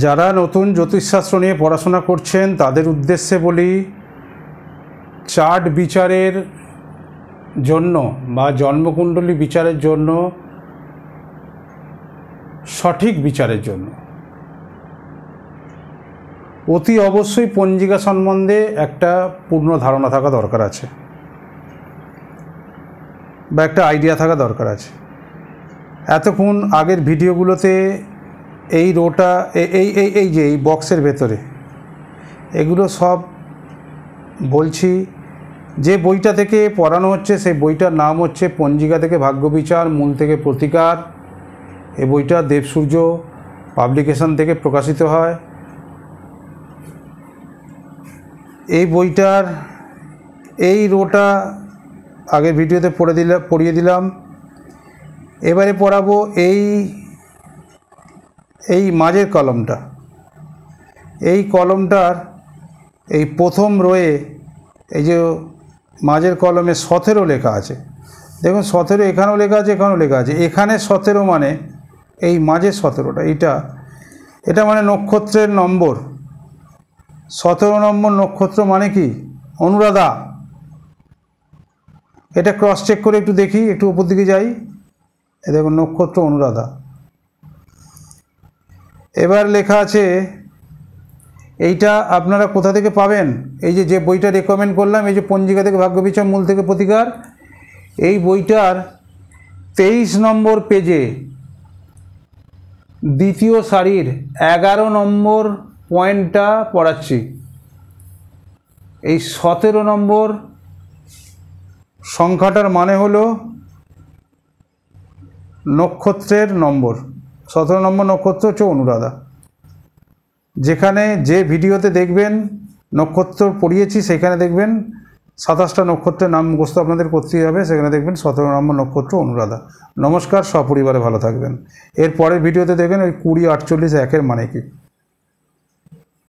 যারা নতুন জ্যোতিষশাস্ত্র নিয়ে পড়াশোনা করছেন তাদের উদ্দেশ্যে বলি, চার্ট বিচারের জন্য বা জন্মকুণ্ডলী বিচারের জন্য, সঠিক বিচারের জন্য অতি অবশ্যই পঞ্জিকা সম্বন্ধে একটা পূর্ণ ধারণা থাকা দরকার আছে বা একটা আইডিয়া থাকা দরকার আছে। এতক্ষণ আগের ভিডিওগুলোতে এই রোটা এই যে এই বক্সের ভেতরে এগুলো সব বলছি, যে বইটা থেকে পড়ানো হচ্ছে সেই বইটার নাম হচ্ছে পঞ্জিকা থেকে ভাগ্যবিচার, মূল থেকে প্রতিকার। এই বইটা দেবসূর্য পাবলিকেশন থেকে প্রকাশিত হয়। এই বইটার এই রোটা আগের ভিডিওতে পড়িয়ে দিলাম। এবারে পড়াবো এই মাঝের কলমটা। এই কলমটার এই প্রথম রোয়ে এই যে মাঝের কলমে 17 লেখা আছে। দেখুন 17 এখানেও লেখা আছে, এখানেও লেখা আছে। এখানে 17 মানে এই মাঝের 17টা, এটা মানে নক্ষত্রের নম্বর। 17 নম্বর নক্ষত্র মানে কি? অনুরাধা। এটা ক্রস চেক করে একটু দেখি, একটু উপর দিকে যাই। এ দেখুন নক্ষত্র অনুরাধা। এবার লেখা আছে, এইটা আপনারা কোথা থেকে পাবেন? এই যে বইটা রেকমেন্ড করলাম, এই যে পঞ্জিকা থেকে ভাগ্যবিচার, মূল থেকে প্রতিকার, এই বইটার 23 নম্বর পেজে দ্বিতীয় সারির 11 নম্বর পয়েন্টটা পড়াচ্ছি। এই 17 নম্বর সংখ্যাটার মানে হলো নক্ষত্রের নম্বর। 17 নম্বর নক্ষত্র হচ্ছে অনুরাধা। যেখানে যে ভিডিওতে দেখবেন নক্ষত্র পড়িয়েছি সেখানে দেখবেন 27টা নক্ষত্রের নাম মুখস্থ আপনাদের করতেই হবে। সেখানে দেখবেন 17 নম্বর নক্ষত্র অনুরাধা। নমস্কার, সপরিবারে ভালো থাকবেন। এর পরের ভিডিওতে দেখবেন ওই 20, 48, 1-এর মানে কি।